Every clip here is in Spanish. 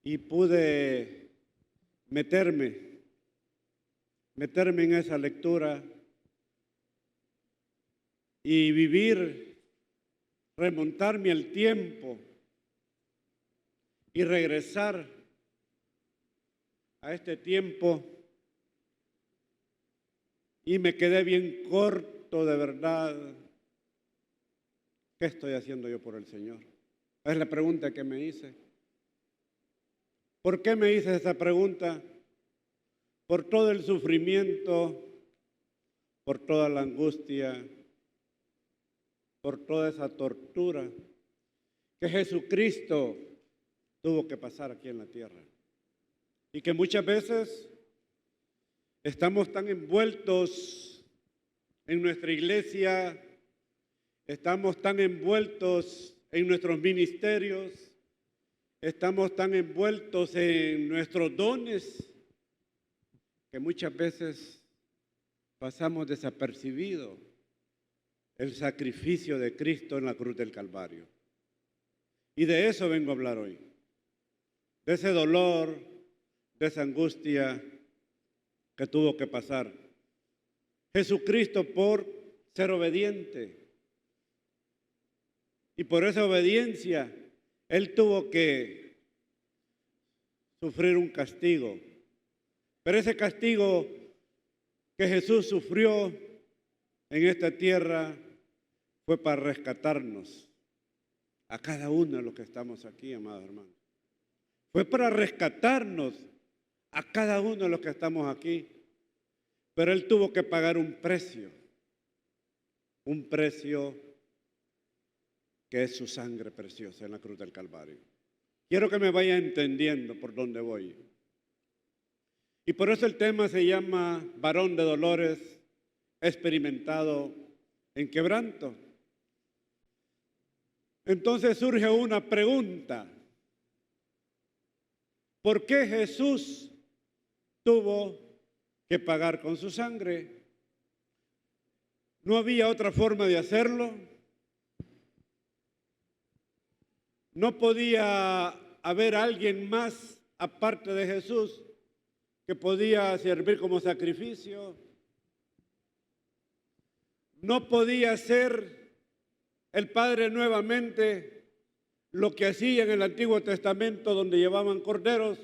y pude meterme en esa lectura y vivir, remontarme al tiempo y regresar a este tiempo, y me quedé bien corto, de verdad. ¿Qué estoy haciendo yo por el Señor? Es la pregunta que me hice. ¿Por qué me hice esa pregunta? Por todo el sufrimiento, por toda la angustia, por toda esa tortura que Jesucristo tuvo que pasar aquí en la tierra. Y que muchas veces estamos tan envueltos en nuestra iglesia, estamos tan envueltos en nuestros ministerios, estamos tan envueltos en nuestros dones, que muchas veces pasamos desapercibido el sacrificio de Cristo en la cruz del Calvario. Y de eso vengo a hablar hoy, de ese dolor, de esa angustia que tuvo que pasar Jesucristo por ser obediente. Y por esa obediencia, Él tuvo que sufrir un castigo. Pero ese castigo que Jesús sufrió en esta tierra fue para rescatarnos a cada uno de los que estamos aquí, amados hermanos. Fue para rescatarnos a cada uno de los que estamos aquí. Pero Él tuvo que pagar un precio que es su sangre preciosa en la cruz del Calvario. Quiero que me vaya entendiendo por dónde voy. Y por eso el tema se llama varón de dolores, experimentado en quebranto. Entonces surge una pregunta: ¿por qué Jesús tuvo que pagar con su sangre? ¿No había otra forma de hacerlo? ¿No podía haber alguien más aparte de Jesús que podía servir como sacrificio? ¿No podía ser el Padre nuevamente lo que hacía en el Antiguo Testamento, donde llevaban corderos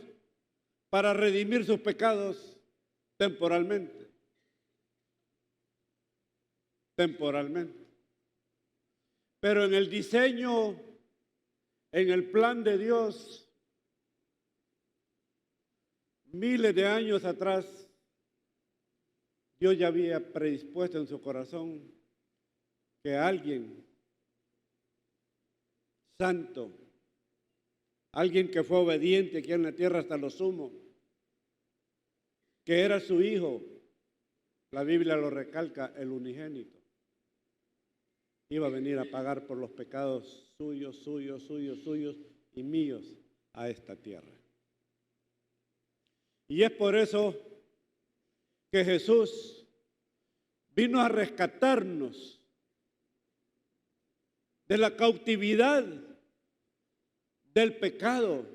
para redimir sus pecados temporalmente? Pero en el diseño, en el plan de Dios, miles de años atrás, Dios ya había predispuesto en su corazón que alguien santo, alguien que fue obediente aquí en la tierra hasta lo sumo, que era su Hijo, la Biblia lo recalca, el unigénito, iba a venir a pagar por los pecados suyos y míos a esta tierra. Y es por eso que Jesús vino a rescatarnos de la cautividad del pecado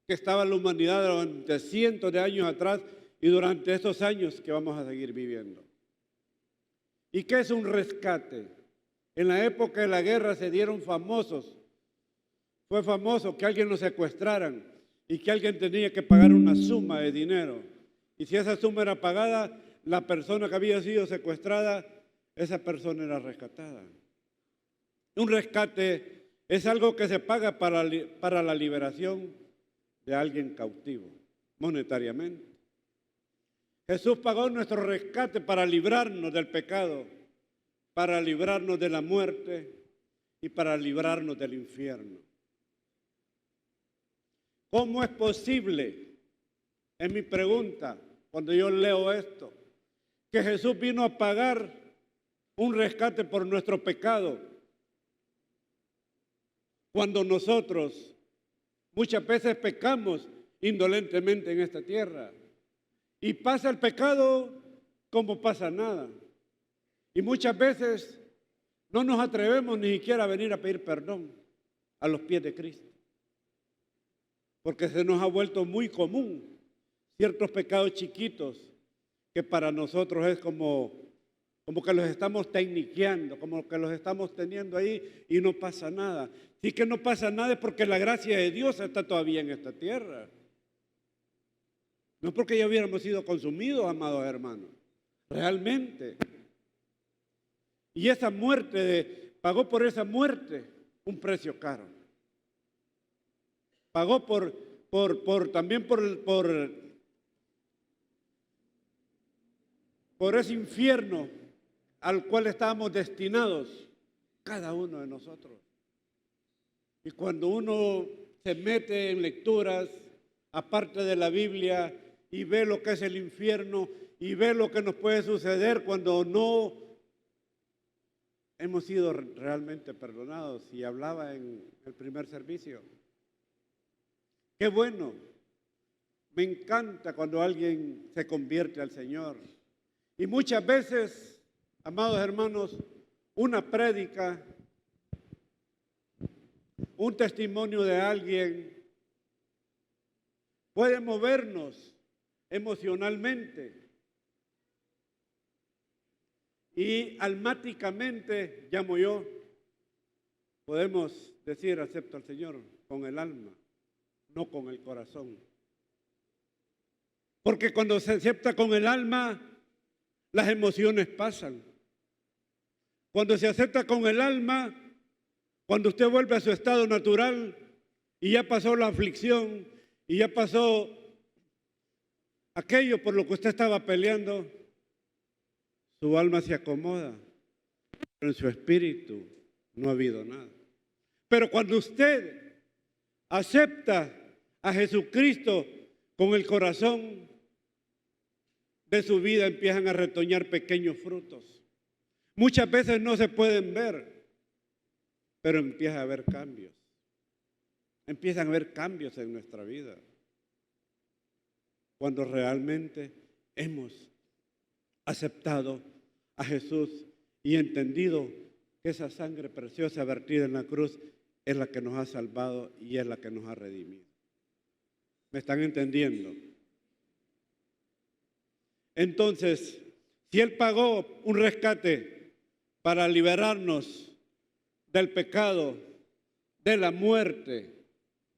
que estaba en la humanidad durante cientos de años atrás y durante estos años que vamos a seguir viviendo. ¿Y qué es un rescate? En la época de la guerra se dieron famosos. Fue famoso que alguien lo secuestraran y que alguien tenía que pagar una suma de dinero. Y si esa suma era pagada, la persona que había sido secuestrada, esa persona era rescatada. Un rescate es algo que se paga para la liberación de alguien cautivo, monetariamente. Jesús pagó nuestro rescate para librarnos del pecado, para librarnos de la muerte y para librarnos del infierno. ¿Cómo es posible, es mi pregunta cuando yo leo esto, que Jesús vino a pagar un rescate por nuestro pecado, cuando nosotros muchas veces pecamos indolentemente en esta tierra? Y pasa el pecado como pasa nada. Y muchas veces no nos atrevemos ni siquiera a venir a pedir perdón a los pies de Cristo. porque se nos ha vuelto muy común ciertos pecados chiquitos que para nosotros es como que los estamos tecniqueando, como que los estamos teniendo ahí y no pasa nada. Sí que no pasa nada es porque la gracia de Dios está todavía en esta tierra. No porque ya hubiéramos sido consumidos, amados hermanos, realmente. Y esa muerte, pagó por esa muerte un precio caro. Pagó también por ese infierno al cual estábamos destinados cada uno de nosotros. Y cuando uno se mete en lecturas, aparte de la Biblia, y ve lo que es el infierno, y ve lo que nos puede suceder cuando no hemos sido realmente perdonados, y hablaba en el primer servicio. Qué bueno, me encanta cuando alguien se convierte al Señor. Y muchas veces, amados hermanos, una prédica, un testimonio de alguien puede movernos emocionalmente y almáticamente, llamo yo, podemos decir acepto al Señor con el alma, no con el corazón. Porque cuando se acepta con el alma, las emociones pasan. Cuando se acepta con el alma, cuando usted vuelve a su estado natural y ya pasó la aflicción y ya pasó aquello por lo que usted estaba peleando, su alma se acomoda, pero en su espíritu no ha habido nada. Pero cuando usted acepta a Jesucristo con el corazón, de su vida empiezan a retoñar pequeños frutos. Muchas veces no se pueden ver, pero empieza a haber cambios. Empiezan a haber cambios en nuestra vida. Cuando realmente hemos aceptado a Jesús y entendido que esa sangre preciosa vertida en la cruz es la que nos ha salvado y es la que nos ha redimido. ¿Me están entendiendo? Entonces, si Él pagó un rescate para liberarnos del pecado, de la muerte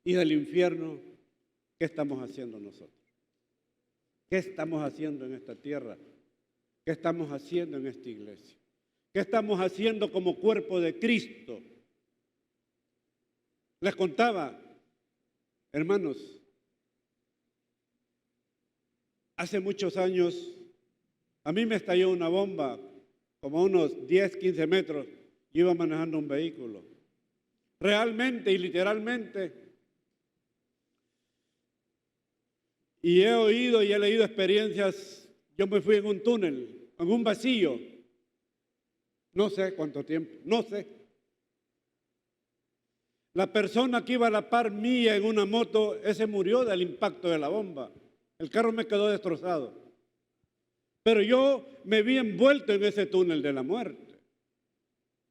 y del infierno, ¿qué estamos haciendo nosotros? ¿Qué estamos haciendo en esta tierra? ¿Qué estamos haciendo en esta iglesia? ¿Qué estamos haciendo como cuerpo de Cristo? Les contaba, hermanos, hace muchos años a mí me estalló una bomba como a unos 10, 15 metros. Yo iba manejando un vehículo. Realmente y literalmente. Y he oído y he leído experiencias. Yo me fui en un túnel, en un vacío. No sé cuánto tiempo, no sé. La persona que iba a la par mía en una moto, ese murió del impacto de la bomba. El carro me quedó destrozado. Pero yo me vi envuelto en ese túnel de la muerte.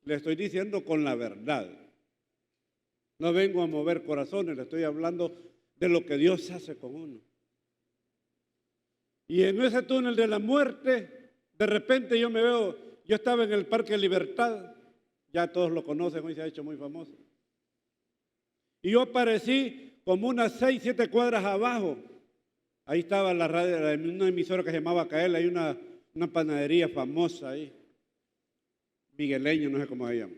Le estoy diciendo con la verdad. No vengo a mover corazones, le estoy hablando de lo que Dios hace con uno. Y en ese túnel de la muerte, de repente yo me veo, yo estaba en el Parque Libertad, ya todos lo conocen, hoy se ha hecho muy famoso. Y yo aparecí como unas 6, 7 cuadras abajo. Ahí estaba la radio, una emisora que se llamaba Cael, hay una panadería famosa ahí, migueleño, no sé cómo se llama,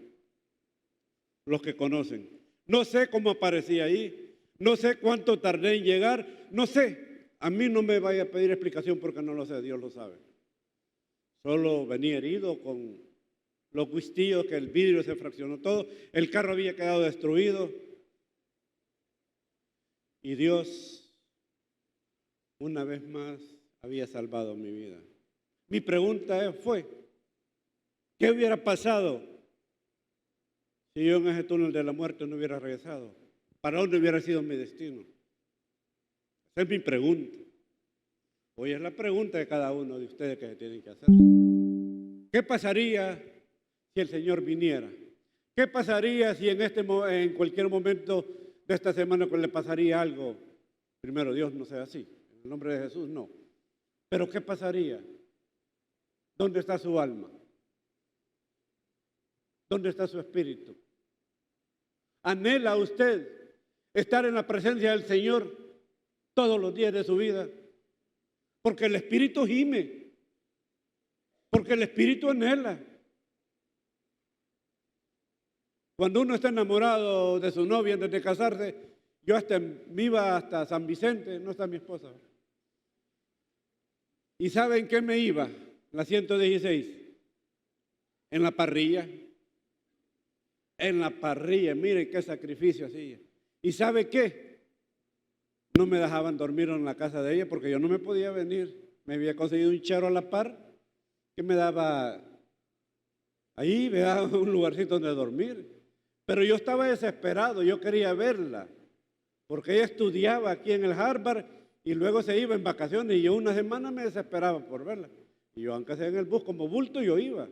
los que conocen. No sé cómo aparecí ahí, no sé cuánto tardé en llegar, no sé, a mí no me vaya a pedir explicación porque no lo sé, Dios lo sabe. Solo venía herido con los cuistillos, que el vidrio se fraccionó todo, el carro había quedado destruido y Dios una vez más había salvado mi vida. Mi pregunta fue, ¿qué hubiera pasado si yo en ese túnel de la muerte no hubiera regresado? ¿Para dónde hubiera sido mi destino? Esa es mi pregunta. Hoy es la pregunta de cada uno de ustedes que se tienen que hacer. ¿Qué pasaría si el Señor viniera? ¿Qué pasaría si en cualquier momento de esta semana que le pasaría algo. Primero, Dios no sea así. En el nombre de Jesús, no. Pero ¿qué pasaría? ¿Dónde está su alma? ¿Dónde está su espíritu? ¿Anhela usted estar en la presencia del Señor todos los días de su vida? Porque el espíritu gime, porque el espíritu anhela. Cuando uno está enamorado de su novia antes de casarse, yo hasta me iba hasta San Vicente, no está mi esposa. ¿Y saben qué me iba? La 116, en la parrilla. En la parrilla, miren qué sacrificio hacía. ¿Y sabe qué? No me dejaban dormir en la casa de ella porque yo no me podía venir. Me había conseguido un chero a la par que me daba ahí, me daba un lugarcito donde dormir. Pero yo estaba desesperado, yo quería verla, porque ella estudiaba aquí en el Harvard y luego se iba en vacaciones y yo una semana me desesperaba por verla. Y yo, aunque sea en el bus como bulto, yo iba.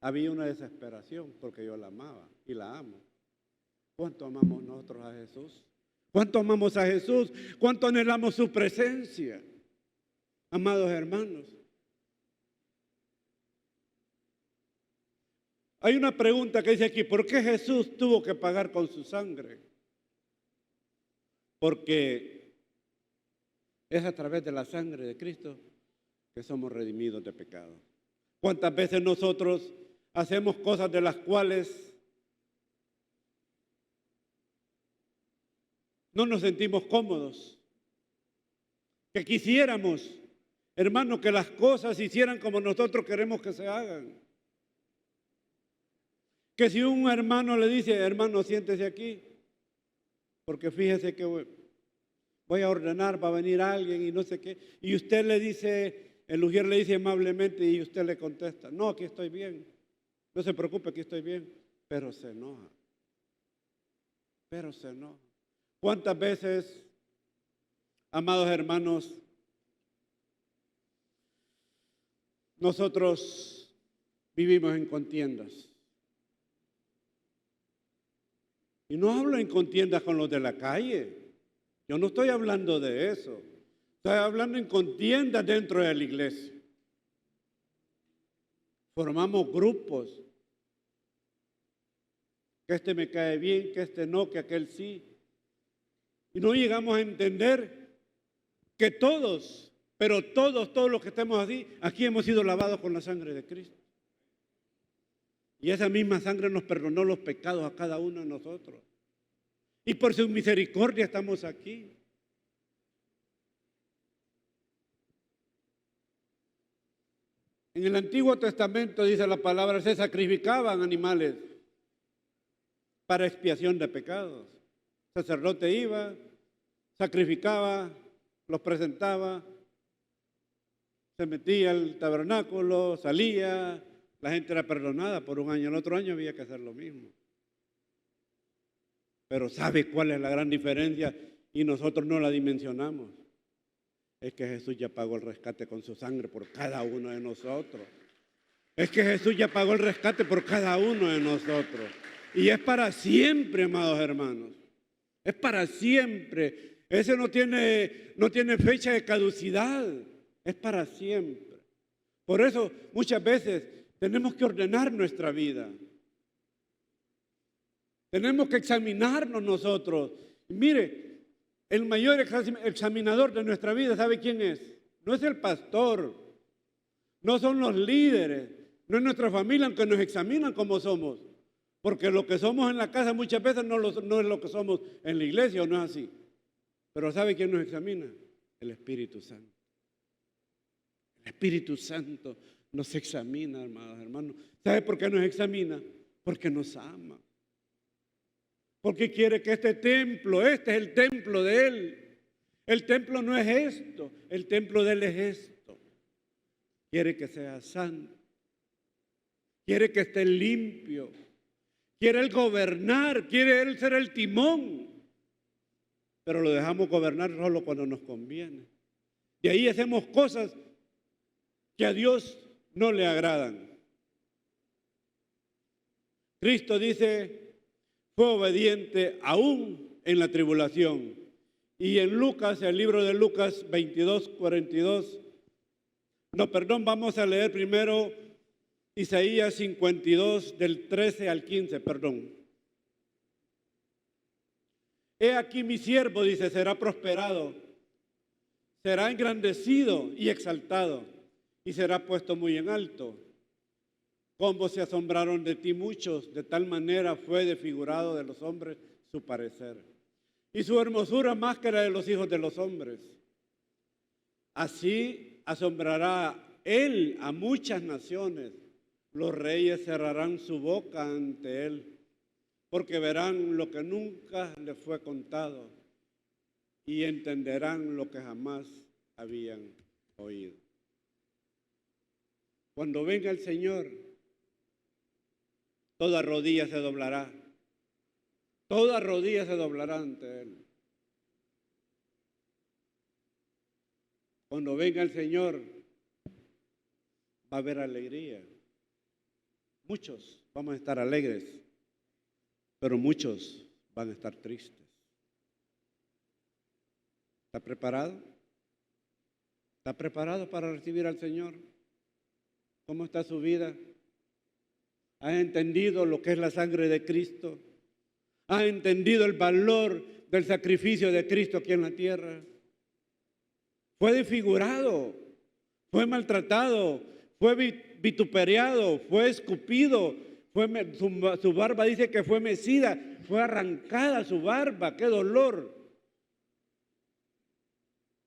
Había una desesperación porque yo la amaba y la amo. ¿Cuánto amamos nosotros a Jesús? ¿Cuánto amamos a Jesús? ¿Cuánto anhelamos su presencia? Amados hermanos. Hay una pregunta que dice aquí, ¿por qué Jesús tuvo que pagar con su sangre? Porque es a través de la sangre de Cristo que somos redimidos de pecado. ¿Cuántas veces nosotros hacemos cosas de las cuales no nos sentimos cómodos? Que quisiéramos, hermano, que las cosas se hicieran como nosotros queremos que se hagan. Que si un hermano le dice, hermano, siéntese aquí, porque fíjese que voy a ordenar, va a venir alguien y no sé qué, y usted le dice, el ujier le dice amablemente y usted le contesta, no, aquí estoy bien, no se preocupe, aquí estoy bien, pero se enoja. Pero se enoja. ¿Cuántas veces, amados hermanos, nosotros vivimos en contiendas? Y no hablo en contiendas con los de la calle. Yo no estoy hablando de eso. Estoy hablando en contiendas dentro de la iglesia. Formamos grupos. Que este me cae bien, que este no, que aquel sí. Y no llegamos a entender que todos, pero todos los que estamos aquí hemos sido lavados con la sangre de Cristo. Y esa misma sangre nos perdonó los pecados a cada uno de nosotros. Y por su misericordia estamos aquí. En el Antiguo Testamento dice la palabra, se sacrificaban animales para expiación de pecados. El sacerdote iba, sacrificaba, los presentaba, se metía al tabernáculo, salía, la gente era perdonada por un año. El otro año había que hacer lo mismo. Pero ¿sabe cuál es la gran diferencia? Y nosotros no la dimensionamos. Es que Jesús ya pagó el rescate con su sangre por cada uno de nosotros. Es que Jesús ya pagó el rescate por cada uno de nosotros. Y es para siempre, amados hermanos. Es para siempre. Ese no tiene fecha de caducidad. Es para siempre. Por eso muchas veces tenemos que ordenar nuestra vida. Tenemos que examinarnos nosotros. Y mire, el mayor examinador de nuestra vida, ¿sabe quién es? No es el pastor, no son los líderes, no es nuestra familia, aunque nos examinan como somos. Porque lo que somos en la casa muchas veces no es lo que somos en la iglesia, o no es así. Pero ¿sabe quién nos examina? El Espíritu Santo. El Espíritu Santo nos examina, hermanos. ¿Sabe por qué nos examina? Porque nos ama. Porque quiere que este es el templo de Él. El templo no es esto, el templo de Él es esto. Quiere que sea santo. Quiere que esté limpio. Quiere Él gobernar, quiere Él ser el timón. Pero lo dejamos gobernar solo cuando nos conviene. Y ahí hacemos cosas que a Dios no le agradan. Cristo dice, fue obediente aún en la tribulación. Y en Lucas, el libro de Lucas 22, 42, no, perdón, vamos a leer primero Isaías 52, del 13 al 15, perdón. He aquí mi siervo, dice, será prosperado, será engrandecido y exaltado, y será puesto muy en alto. Cómo se asombraron de ti muchos, de tal manera fue desfigurado de los hombres su parecer, y su hermosura más que la de los hijos de los hombres. Así asombrará él a muchas naciones, los reyes cerrarán su boca ante él, porque verán lo que nunca les fue contado y entenderán lo que jamás habían oído. Cuando venga el Señor, toda rodilla se doblará. Toda rodilla se doblará ante Él. Cuando venga el Señor, va a haber alegría. Muchos vamos a estar alegres, pero muchos van a estar tristes. ¿Está preparado? ¿Está preparado para recibir al Señor? ¿Cómo está su vida? ¿Ha entendido lo que es la sangre de Cristo? ¿Ha entendido el valor del sacrificio de Cristo aquí en la tierra? Fue desfigurado, fue maltratado, fue vituperiado, fue escupido, su barba dice que fue mecida, fue arrancada su barba, qué dolor.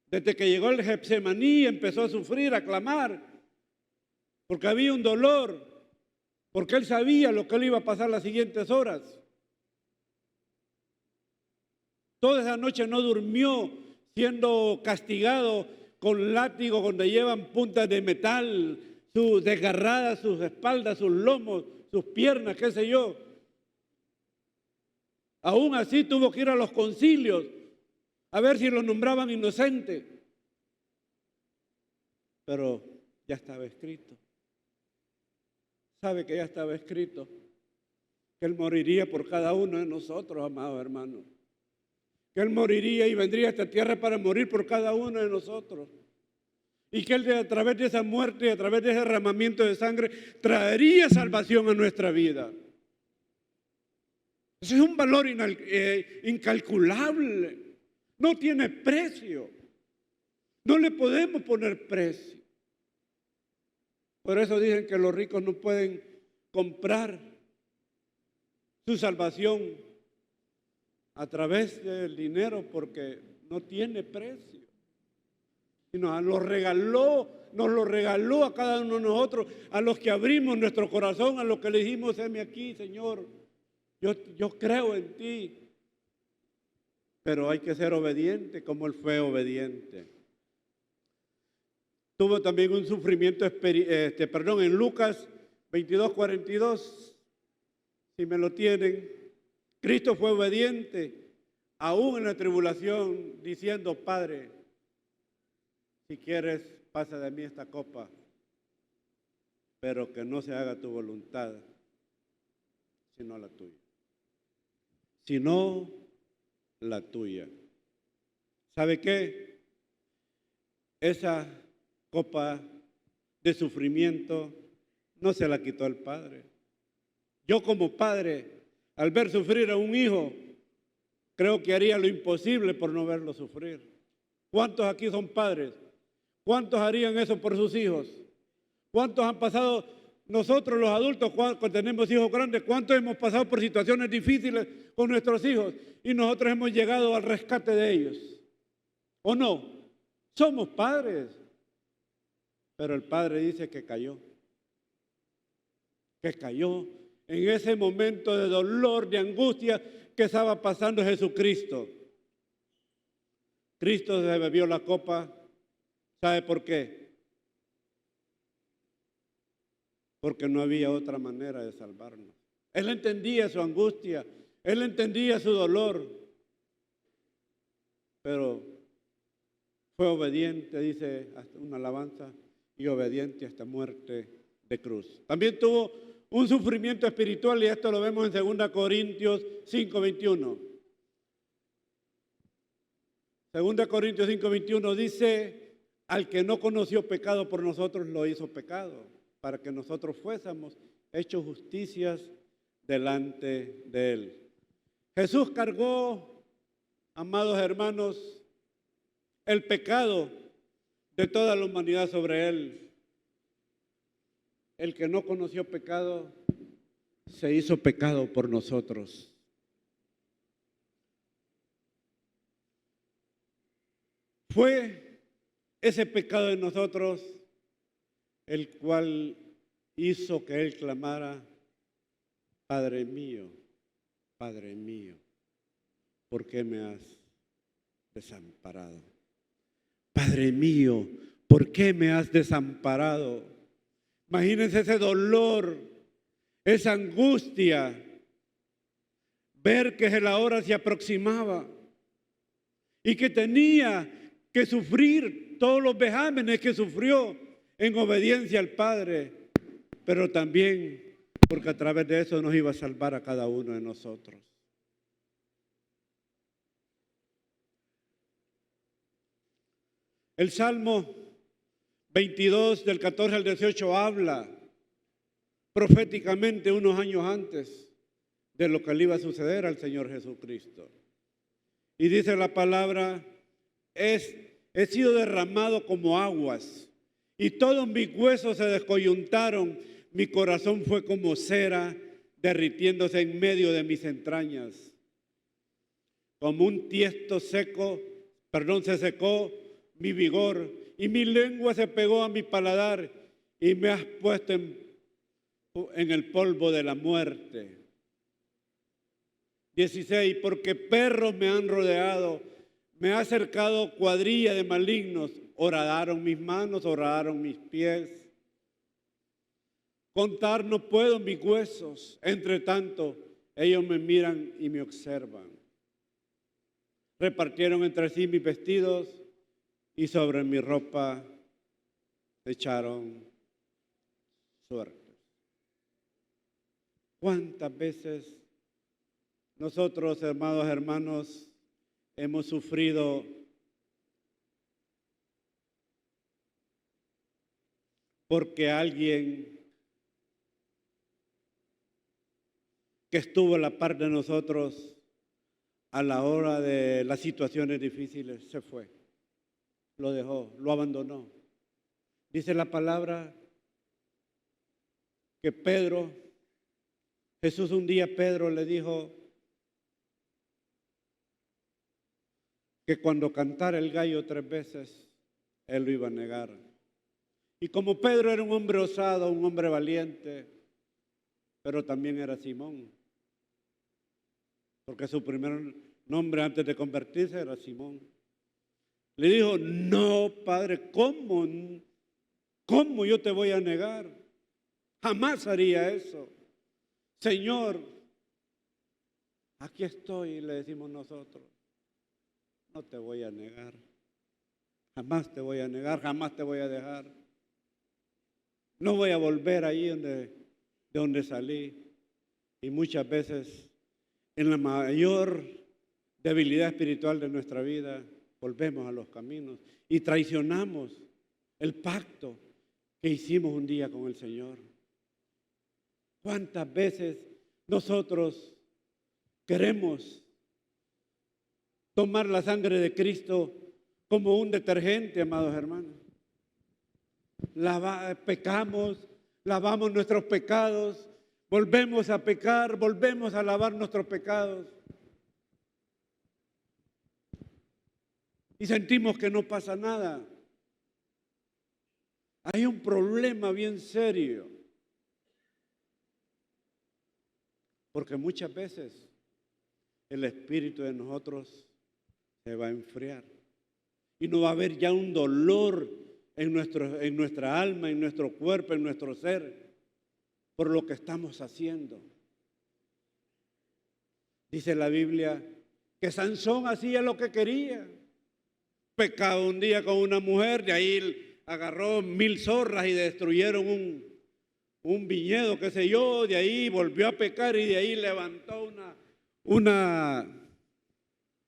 Desde que llegó el Getsemaní empezó a sufrir, a clamar, porque había un dolor, porque él sabía lo que le iba a pasar las siguientes horas. Toda esa noche no durmió, siendo castigado con látigo donde llevan puntas de metal, desgarradas sus espaldas, sus lomos, sus piernas, qué sé yo. Aún así tuvo que ir a los concilios a ver si lo nombraban inocente. Pero ya estaba escrito. ¿Sabe que ya estaba escrito? Que Él moriría por cada uno de nosotros, amados hermanos. Que Él moriría y vendría a esta tierra para morir por cada uno de nosotros. Y que Él a través de esa muerte y a través de ese derramamiento de sangre traería salvación a nuestra vida. Ese es un valor incalculable. No tiene precio. No le podemos poner precio. Por eso dicen que los ricos no pueden comprar su salvación a través del dinero porque no tiene precio. Y nos lo regaló a cada uno de nosotros, a los que abrimos nuestro corazón, a los que le dijimos, heme aquí, Señor, yo creo en ti. Pero hay que ser obediente como Él fue obediente. Tuvo también un sufrimiento, en Lucas 22, 42, si me lo tienen. Cristo fue obediente, aún en la tribulación, diciendo, Padre, si quieres, pasa de mí esta copa, pero que no se haga tu voluntad, sino la tuya. Sino la tuya. ¿Sabe qué? Esa copa de sufrimiento no se la quitó el Padre. Yo como padre, al ver sufrir a un hijo, creo que haría lo imposible por no verlo sufrir. ¿Cuántos aquí son padres? ¿Cuántos harían eso por sus hijos? ¿Cuántos han pasado, nosotros los adultos, cuando tenemos hijos grandes, cuántos hemos pasado por situaciones difíciles con nuestros hijos y nosotros hemos llegado al rescate de ellos? ¿O no? Somos padres. Pero el Padre dice que cayó. Que cayó en ese momento de dolor, de angustia que estaba pasando Jesucristo. Cristo se bebió la copa. ¿Sabe por qué? Porque no había otra manera de salvarnos. Él entendía su angustia, Él entendía su dolor, pero fue obediente, dice hasta una alabanza, y obediente hasta muerte de cruz. También tuvo un sufrimiento espiritual, y esto lo vemos en 2 Corintios 5:21. Segunda Corintios 5:21 dice, al que no conoció pecado por nosotros lo hizo pecado, para que nosotros fuésemos hechos justicias delante de él. Jesús cargó, amados hermanos, el pecado de toda la humanidad sobre él. El que no conoció pecado se hizo pecado por nosotros. Fue ese pecado de nosotros el cual hizo que él clamara, Padre mío, ¿por qué me has desamparado? Padre mío, ¿por qué me has desamparado? Imagínense ese dolor, esa angustia, ver que la hora se aproximaba y que tenía que sufrir todos los vejámenes que sufrió en obediencia al Padre, pero también porque a través de eso nos iba a salvar a cada uno de nosotros. El Salmo 22 del 14 al 18 habla proféticamente unos años antes de lo que le iba a suceder al Señor Jesucristo. Y dice la palabra, he sido derramado como aguas y todos mis huesos se descoyuntaron, mi corazón fue como cera derritiéndose en medio de mis entrañas. Como un tiesto seco, se secó mi vigor y mi lengua se pegó a mi paladar y me has puesto en el polvo de la muerte. 16, porque perros me han rodeado, me ha cercado cuadrilla de malignos, horadaron mis manos, horadaron mis pies. Contar no puedo mis huesos, entre tanto ellos me miran y me observan. Repartieron entre sí mis vestidos y sobre mi ropa echaron suertes. ¿Cuántas veces nosotros, hermanos, hemos sufrido porque alguien que estuvo a la par de nosotros a la hora de las situaciones difíciles se fue, lo dejó, lo abandonó? Dice la palabra que Jesús un día a Pedro le dijo que cuando cantara el gallo 3 veces, él lo iba a negar. Y como Pedro era un hombre osado, un hombre valiente, pero también era Simón, porque su primer nombre antes de convertirse era Simón. Le dijo, no, Padre, ¿cómo yo te voy a negar? Jamás haría eso. Señor, aquí estoy, le decimos nosotros. No te voy a negar. Jamás te voy a negar, jamás te voy a dejar. No voy a volver ahí de donde salí. Y muchas veces, en la mayor debilidad espiritual de nuestra vida, volvemos a los caminos y traicionamos el pacto que hicimos un día con el Señor. ¿Cuántas veces nosotros queremos tomar la sangre de Cristo como un detergente, amados hermanos? Pecamos, lavamos nuestros pecados, volvemos a pecar, volvemos a lavar nuestros pecados y sentimos que no pasa nada. Hay un problema bien serio, porque muchas veces el espíritu de nosotros se va a enfriar y no va a haber ya un dolor en nuestra alma, en nuestro cuerpo, en nuestro ser, por lo que estamos haciendo. Dice la Biblia que Sansón hacía lo que quería. Pecaba un día con una mujer, de ahí agarró 1000 zorras y destruyeron un viñedo, qué sé yo, de ahí volvió a pecar y de ahí levantó una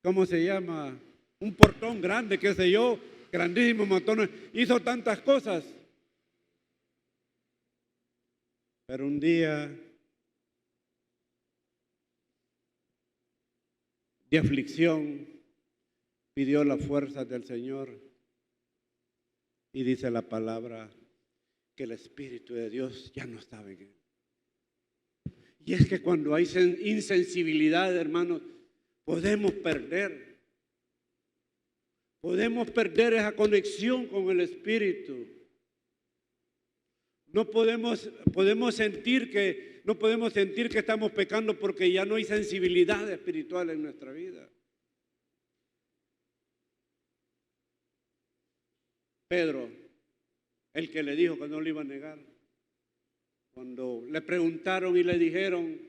¿cómo se llama? un portón grande, qué sé yo, grandísimo montón, hizo tantas cosas. Pero un día de aflicción pidió las fuerzas del Señor y dice la palabra que el Espíritu de Dios ya no estaba en él. Y es que cuando hay insensibilidad, hermanos, podemos perder esa conexión con el Espíritu. No podemos sentir que estamos pecando porque ya no hay sensibilidad espiritual en nuestra vida. Pedro, el que le dijo que no le iba a negar, cuando le preguntaron y le dijeron,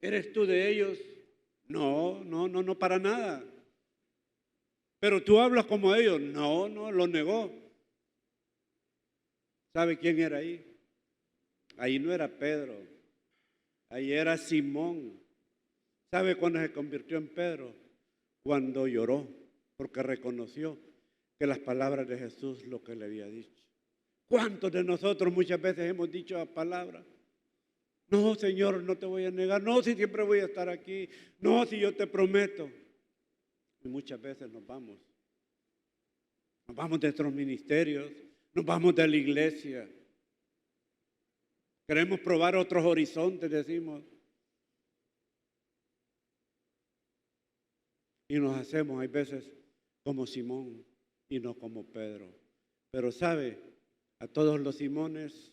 ¿eres tú de ellos? No, para nada. Pero tú hablas como ellos. No, lo negó. ¿Sabe quién era ahí? Ahí no era Pedro, ahí era Simón. ¿Sabe cuándo se convirtió en Pedro? Cuando lloró, porque reconoció que las palabras de Jesús lo que le había dicho. ¿Cuántos de nosotros muchas veces hemos dicho la palabra? No, Señor, no te voy a negar. No, si siempre voy a estar aquí. No, si yo te prometo. Y muchas veces nos vamos de nuestros ministerios, nos vamos de la iglesia. Queremos probar otros horizontes, decimos. Y nos hacemos, hay veces, como Simón y no como Pedro. Pero ¿sabe? A todos los Simones,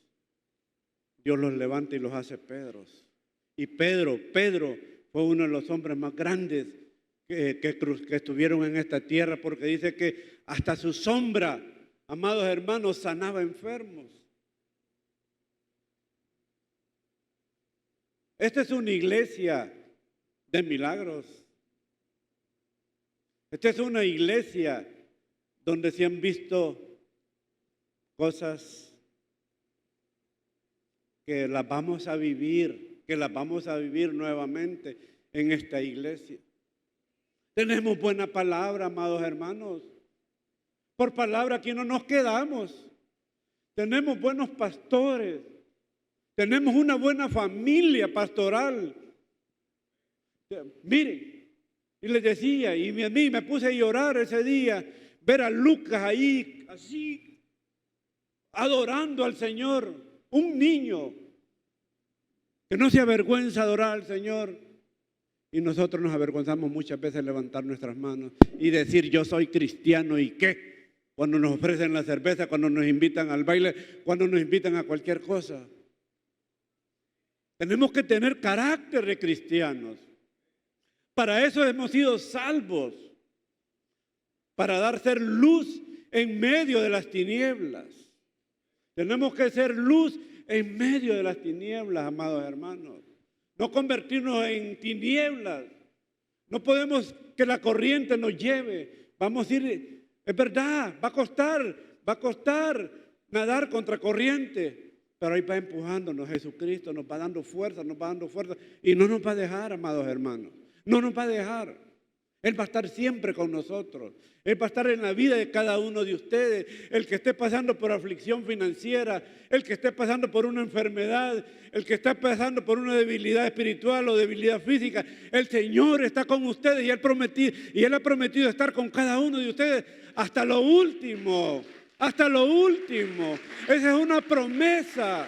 Dios los levanta y los hace Pedros. Y Pedro fue uno de los hombres más grandes que estuvieron en esta tierra, porque dice que hasta su sombra, amados hermanos, sanaba enfermos. Esta es una iglesia de milagros. Esta es una iglesia donde se han visto cosas que las vamos a vivir nuevamente en esta iglesia. Tenemos buena palabra, amados hermanos. Por palabra aquí no nos quedamos. Tenemos buenos pastores. Tenemos una buena familia pastoral. Miren, y les decía, y a mí me puse a llorar ese día, ver a Lucas ahí, así, adorando al Señor, un niño que no se avergüenza adorar al Señor. Y nosotros nos avergonzamos muchas veces levantar nuestras manos y decir, yo soy cristiano, ¿y qué? Cuando nos ofrecen la cerveza, cuando nos invitan al baile, cuando nos invitan a cualquier cosa. Tenemos que tener carácter de cristianos. Para eso hemos sido salvos, para ser luz en medio de las tinieblas. Tenemos que ser luz en medio de las tinieblas, amados hermanos. No convertirnos en tinieblas. No podemos que la corriente nos lleve. Vamos a ir, es verdad, va a costar nadar contra corriente. Pero ahí va empujándonos Jesucristo, nos va dando fuerza y no nos va a dejar, amados hermanos. No nos va a dejar. Él va a estar siempre con nosotros. Él va a estar en la vida de cada uno de ustedes. El que esté pasando por aflicción financiera, el que esté pasando por una enfermedad, el que esté pasando por una debilidad espiritual o debilidad física, el Señor está con ustedes y Él ha prometido estar con cada uno de ustedes hasta lo último. Hasta lo último. Esa es una promesa.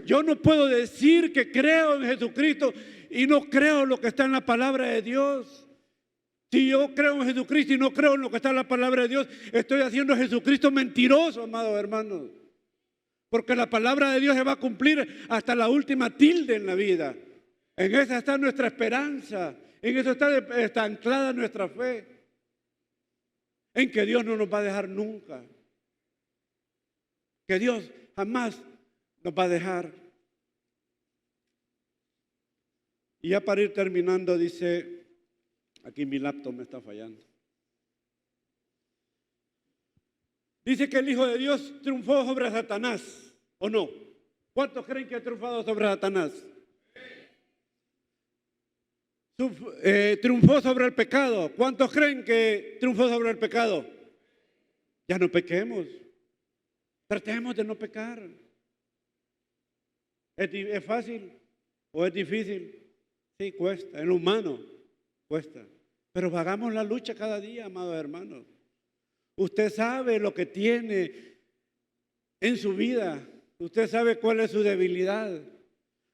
Yo no puedo decir que creo en Jesucristo y no creo en lo que está en la palabra de Dios. Si yo creo en Jesucristo y no creo en lo que está en la palabra de Dios, estoy haciendo a Jesucristo mentiroso, amados hermanos. Porque la palabra de Dios se va a cumplir hasta la última tilde en la vida. En esa está nuestra esperanza. En eso está anclada nuestra fe. En que Dios no nos va a dejar nunca. Que Dios jamás nos va a dejar. Y ya para ir terminando, dice, aquí mi laptop me está fallando. Dice que el Hijo de Dios triunfó sobre Satanás, ¿o no? ¿Cuántos creen que ha triunfado sobre Satanás? triunfó sobre el pecado. ¿Cuántos creen que triunfó sobre el pecado? Ya no pequemos. Tratemos de no pecar. ¿Es fácil o es difícil? Sí, cuesta. En lo humano cuesta. Pero hagamos la lucha cada día, amados hermanos. Usted sabe lo que tiene en su vida. Usted sabe cuál es su debilidad.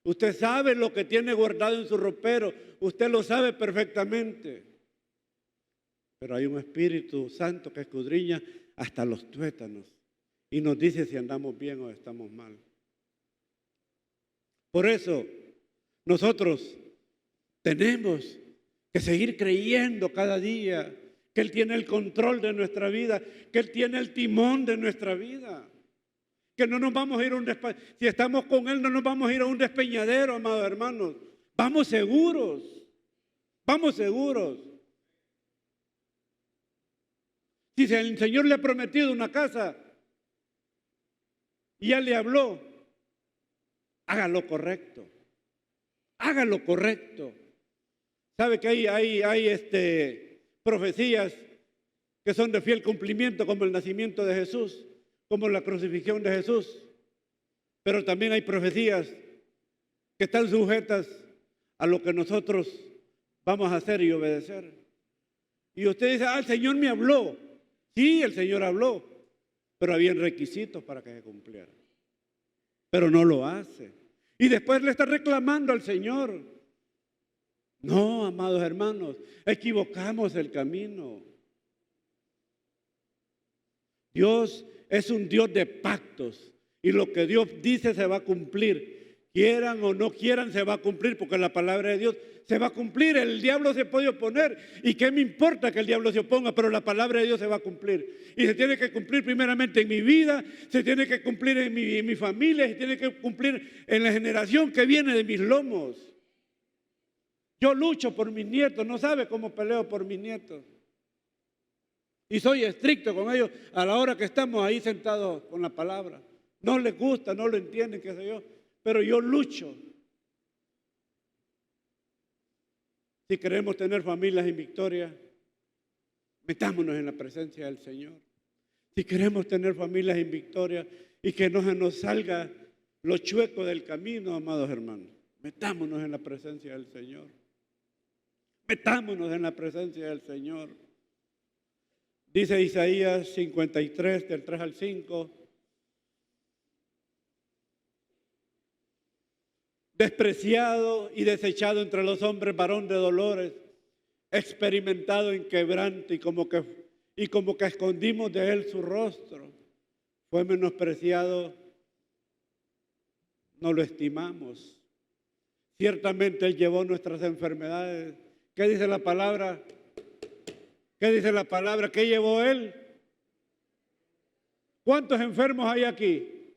Usted sabe lo que tiene guardado en su ropero. Usted lo sabe perfectamente. Pero hay un Espíritu Santo que escudriña hasta los tuétanos y nos dice si andamos bien o estamos mal. Por eso nosotros tenemos que seguir creyendo cada día que Él tiene el control de nuestra vida, que Él tiene el timón de nuestra vida, que no nos vamos a ir a un despeñadero. Si estamos con Él, no nos vamos a ir a un despeñadero, amados hermanos. Vamos seguros, vamos seguros. Si el Señor le ha prometido una casa y ya le habló, haga lo correcto, haga lo correcto. ¿Sabe que hay profecías que son de fiel cumplimiento, como el nacimiento de Jesús, como la crucifixión de Jesús? Pero también hay profecías que están sujetas a lo que nosotros vamos a hacer y obedecer. Y usted dice, el Señor me habló. Sí, el Señor habló, pero había requisitos para que se cumpliera. Pero no lo hace. Y después le está reclamando al Señor. No, amados hermanos, equivocamos el camino. Dios es un Dios de pactos y lo que Dios dice se va a cumplir. Quieran o no quieran, se va a cumplir porque la palabra de Dios se va a cumplir. El diablo se puede oponer y qué me importa que el diablo se oponga, pero la palabra de Dios se va a cumplir. Y se tiene que cumplir primeramente en mi vida, se tiene que cumplir en mi familia, se tiene que cumplir en la generación que viene de mis lomos. Yo lucho por mis nietos, no sabe cómo peleo por mis nietos. Y soy estricto con ellos a la hora que estamos ahí sentados con la palabra. No les gusta, no lo entienden, qué sé yo, pero yo lucho. Si queremos tener familias en victoria, metámonos en la presencia del Señor. Si queremos tener familias en victoria y que no se nos salga lo chueco del camino, amados hermanos, metámonos en la presencia del Señor. Metámonos en la presencia del Señor. Dice Isaías 53, del 3 al 5. Despreciado y desechado entre los hombres, varón de dolores, experimentado en quebranto y como que escondimos de él su rostro. Fue menospreciado, no lo estimamos. Ciertamente él llevó nuestras enfermedades. ¿Qué dice la palabra? ¿Qué dice la palabra? ¿Qué llevó él? ¿Cuántos enfermos hay aquí?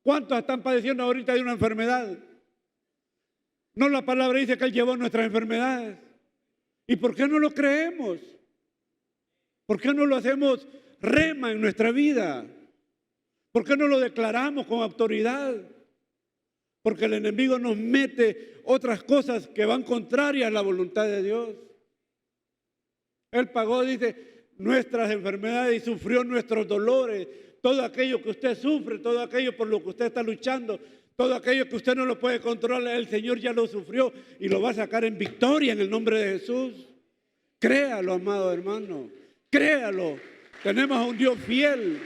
¿Cuántos están padeciendo ahorita de una enfermedad? No, la palabra dice que él llevó nuestras enfermedades. ¿Y por qué no lo creemos? ¿Por qué no lo hacemos rema en nuestra vida? ¿Por qué no lo declaramos con autoridad? Porque el enemigo nos mete otras cosas que van contrarias a la voluntad de Dios. Él pagó, dice, nuestras enfermedades y sufrió nuestros dolores. Todo aquello que usted sufre, todo aquello por lo que usted está luchando, todo aquello que usted no lo puede controlar, el Señor ya lo sufrió y lo va a sacar en victoria en el nombre de Jesús. Créalo, amado hermano, créalo. Tenemos a un Dios fiel,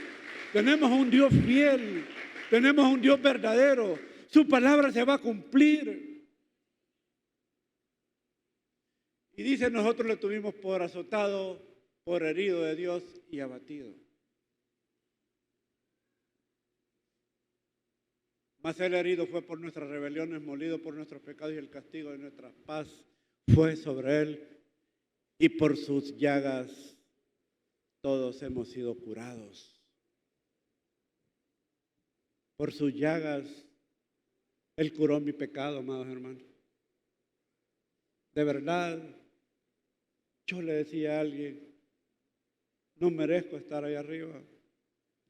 tenemos a un Dios fiel, tenemos a un Dios verdadero. Su palabra se va a cumplir. Y dice, nosotros le tuvimos por azotado, por herido de Dios y abatido. Mas el herido fue por nuestras rebeliones, molido por nuestros pecados y el castigo de nuestra paz fue sobre él. Y por sus llagas todos hemos sido curados. Por sus llagas él curó mi pecado, amados hermanos. De verdad, yo le decía a alguien, no merezco estar ahí arriba.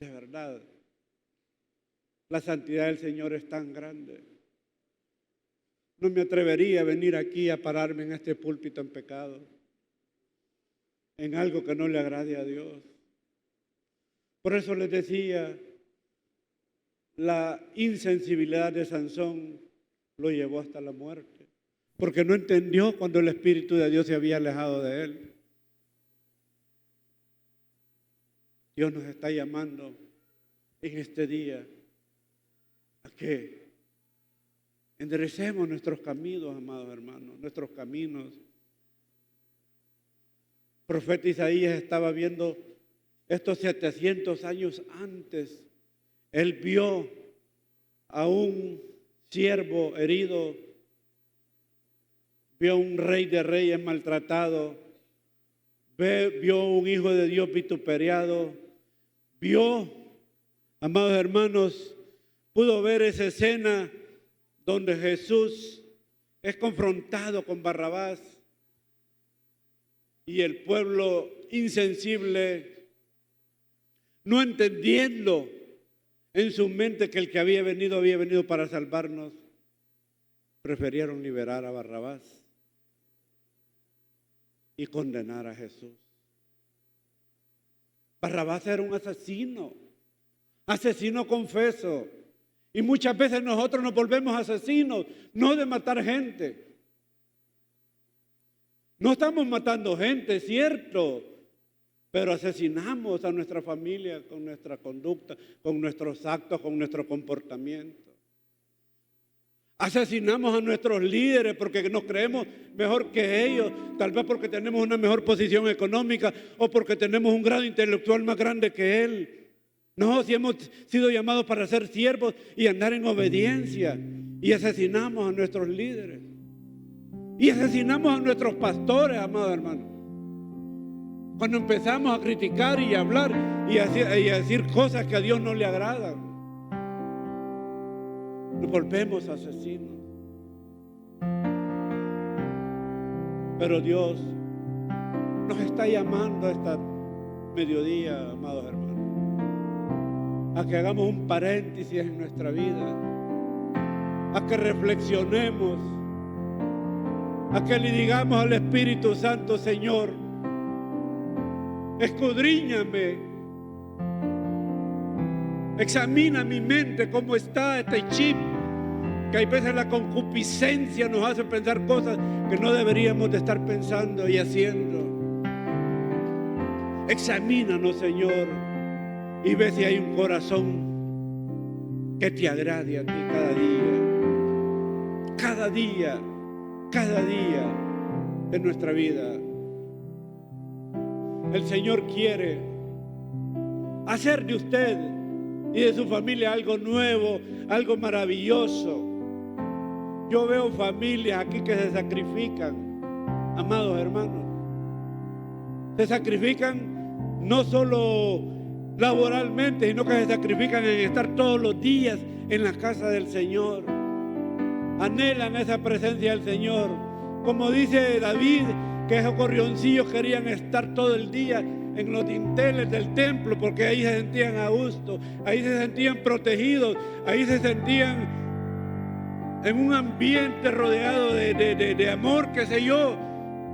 De verdad, la santidad del Señor es tan grande. no me atrevería a venir aquí a pararme en este púlpito en pecado, en algo que no le agrade a Dios. Por eso les decía, la insensibilidad de Sansón lo llevó hasta la muerte, porque no entendió cuando el Espíritu de Dios se había alejado de él. Dios nos está llamando en este día a que enderecemos nuestros caminos, amados hermanos, nuestros caminos. El profeta Isaías estaba viendo estos 700 años antes. Él vio a un siervo herido, vio a un rey de reyes maltratado, vio a un hijo de Dios vituperiado, vio, amados hermanos, pudo ver esa escena donde Jesús es confrontado con Barrabás y el pueblo insensible, no entendiendo en su mente que el que había venido para salvarnos, prefirieron liberar a Barrabás y condenar a Jesús. Barrabás era un asesino confeso. Y muchas veces nosotros nos volvemos asesinos, no de matar gente. No estamos matando gente, es cierto, pero asesinamos a nuestra familia con nuestra conducta, con nuestros actos, con nuestro comportamiento. Asesinamos a nuestros líderes porque nos creemos mejor que ellos, tal vez porque tenemos una mejor posición económica o porque tenemos un grado intelectual más grande que él. No, si hemos sido llamados para ser siervos y andar en obediencia, y asesinamos a nuestros líderes y asesinamos a nuestros pastores, amados hermanos. Cuando empezamos a criticar y a hablar y a decir cosas que a Dios no le agradan, nos volvemos asesinos. Pero Dios nos está llamando a esta mediodía, amados hermanos, a que hagamos un paréntesis en nuestra vida, a que reflexionemos, a que le digamos al Espíritu Santo: Señor, escudriñame, examina mi mente, cómo está este chip, que hay veces la concupiscencia nos hace pensar cosas que no deberíamos de estar pensando y haciendo. Examínanos, Señor, y ve si hay un corazón que te agrade a ti cada día de nuestra vida. El Señor quiere hacer de usted y de su familia algo nuevo, algo maravilloso. Yo veo familias aquí que se sacrifican, amados hermanos. Se sacrifican no solo laboralmente, sino que se sacrifican en estar todos los días en la casa del Señor. Anhelan esa presencia del Señor. Como dice David, que esos corrioncillos querían estar todo el día en los dinteles del templo, porque ahí se sentían a gusto, ahí se sentían protegidos, ahí se sentían en un ambiente rodeado de amor, qué sé yo.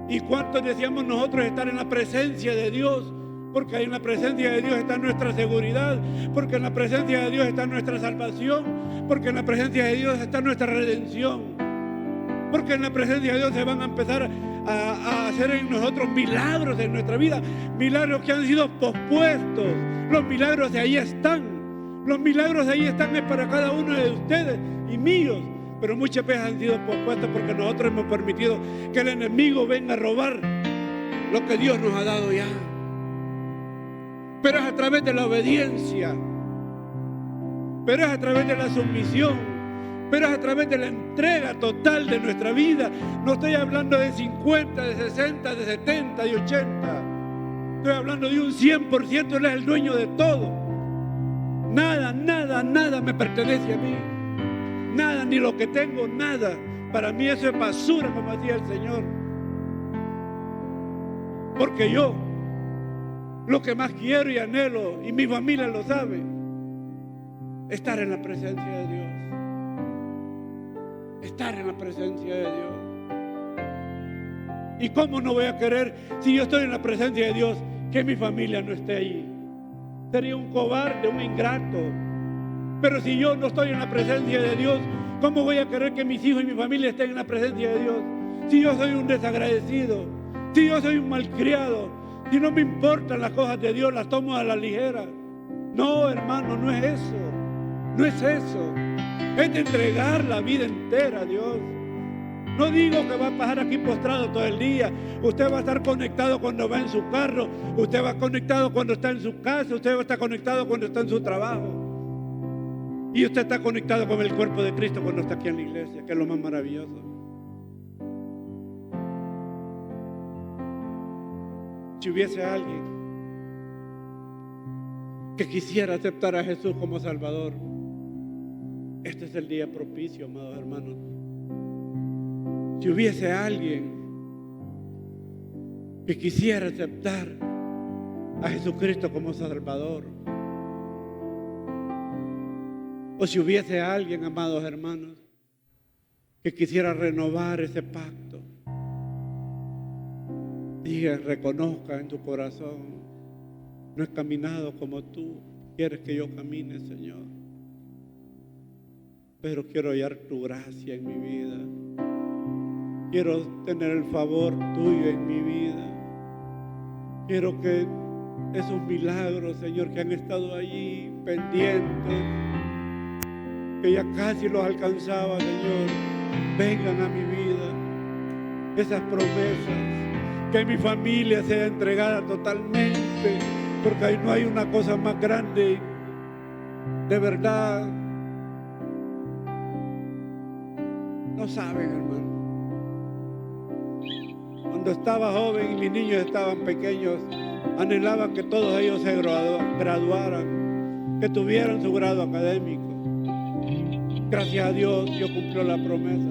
Y cuántos decíamos nosotros estar en la presencia de Dios, porque ahí en la presencia de Dios está nuestra seguridad, porque en la presencia de Dios está nuestra salvación, porque en la presencia de Dios está nuestra redención, porque en la presencia de Dios se van a empezar a hacer en nosotros milagros en nuestra vida, milagros que han sido pospuestos. Los milagros de ahí están, los milagros de ahí están es para cada uno de ustedes y míos, pero muchas veces han sido pospuestos porque nosotros hemos permitido que el enemigo venga a robar lo que Dios nos ha dado ya. Pero es a través de la obediencia, pero es a través de la sumisión, pero es a través de la entrega total de nuestra vida. No estoy hablando de 50, de 60, de 70, de 80. Estoy hablando de un 100%. Él es el dueño de todo. Nada me pertenece a mí. Nada, ni lo que tengo, nada. Para mí eso es basura, como decía el Señor. Porque yo, lo que más quiero y anhelo, y mi familia lo sabe, estar en la presencia de Dios. estar en la presencia de Dios. ¿Y cómo no voy a querer, si yo estoy en la presencia de Dios, que mi familia no esté allí? Sería un cobarde, un ingrato. Pero si yo no estoy en la presencia de Dios, ¿cómo voy a querer que mis hijos y mi familia estén en la presencia de Dios? Si yo soy un desagradecido, si yo soy un malcriado, si no me importan las cosas de Dios, las tomo a la ligera. No, hermano, no es eso. No es eso. Es de entregar la vida entera a Dios. No digo que va a pasar aquí postrado todo el día. Usted va a estar conectado cuando va en su carro. Usted va conectado cuando está en su casa. Usted va a estar conectado cuando está en su trabajo. Y usted está conectado con el cuerpo de Cristo cuando está aquí en la iglesia, que es lo más maravilloso. Si hubiese alguien que quisiera aceptar a Jesús como Salvador, este es el día propicio, amados hermanos. Si hubiese alguien que quisiera aceptar a Jesucristo como Salvador, o si hubiese alguien, amados hermanos, que quisiera renovar ese pacto, diga, reconozca en tu corazón: no he caminado como tú quieres que yo camine, Señor, pero quiero hallar tu gracia en mi vida. Quiero tener el favor tuyo en mi vida. Quiero que esos milagros, Señor, que han estado allí pendientes, que ya casi los alcanzaba, Señor, vengan a mi vida. Esas promesas, que mi familia sea entregada totalmente, porque ahí no hay una cosa más grande, de verdad. No saben, hermano. Cuando estaba joven y mis niños estaban pequeños, anhelaba que todos ellos se graduaran, que tuvieran su grado académico. Gracias a Dios, Dios cumplió la promesa.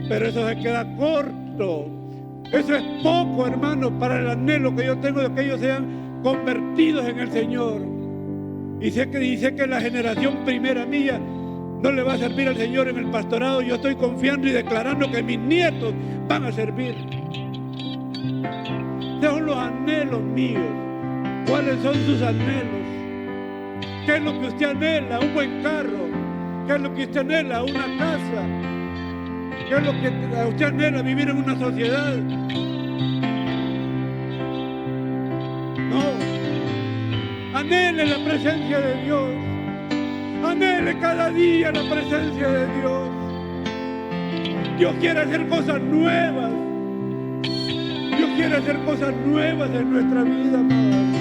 Pero eso se queda corto. Eso es poco, hermano, para el anhelo que yo tengo de que ellos sean convertidos en el Señor. Y sé que la generación primera mía no le va a servir al Señor en el pastorado. Yo estoy confiando y declarando que mis nietos van a servir. Son los anhelos míos. ¿Cuáles son sus anhelos? ¿Qué es lo que usted anhela? Un buen carro. ¿Qué es lo que usted anhela? Una casa. ¿Qué es lo que usted anhela? Vivir en una sociedad. No. Anhele la presencia de Dios. Anhele cada día la presencia de Dios. Dios quiere hacer cosas nuevas. Dios quiere hacer cosas nuevas en nuestra vida, amado.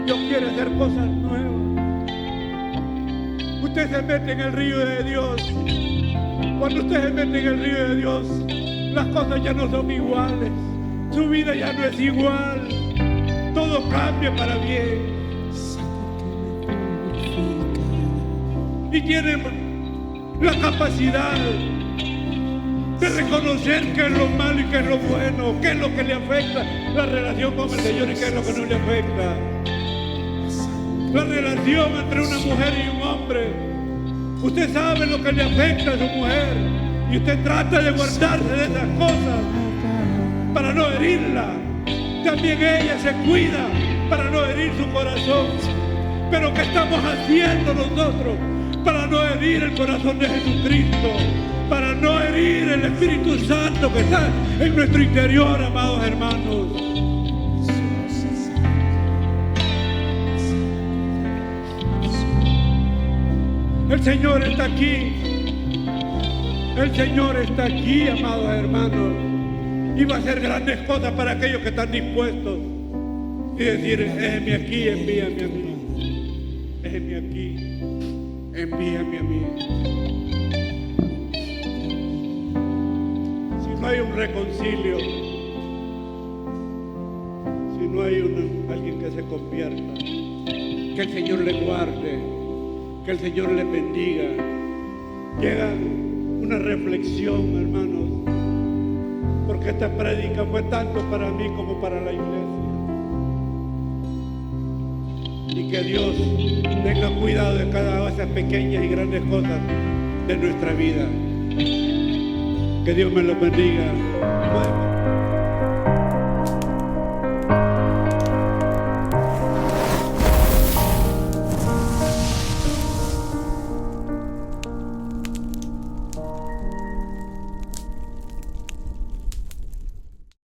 Dios quiere hacer cosas nuevas. Usted se mete en el río de Dios. Cuando usted se mete en el río de Dios, las cosas ya no son iguales. Su vida ya no es igual. Todo cambia para bien. Y tiene la capacidad de reconocer qué es lo malo y qué es lo bueno, qué es lo que le afecta la relación con el Señor y qué es lo que no le afecta. La relación entre una mujer y un hombre. Usted sabe lo que le afecta a su mujer y usted trata de guardarse de esas cosas para no herirla. También ella se cuida para no herir su corazón. Pero ¿qué estamos haciendo nosotros para no herir el corazón de Jesucristo? Para no herir el Espíritu Santo que está en nuestro interior, amados hermanos. El Señor está aquí. El Señor está aquí, amados hermanos. Y va a hacer grandes cosas para aquellos que están dispuestos. Y decir, heme aquí, envíame a mí. Heme aquí, envíame a mí. Si no hay un reconcilio, si no hay alguien que se convierta, que el Señor le guarde, que el Señor le bendiga. Llega una reflexión, hermanos, porque esta prédica fue tanto para mí como para la iglesia. y que Dios tenga cuidado de cada una de esas pequeñas y grandes cosas de nuestra vida. Que Dios me los bendiga.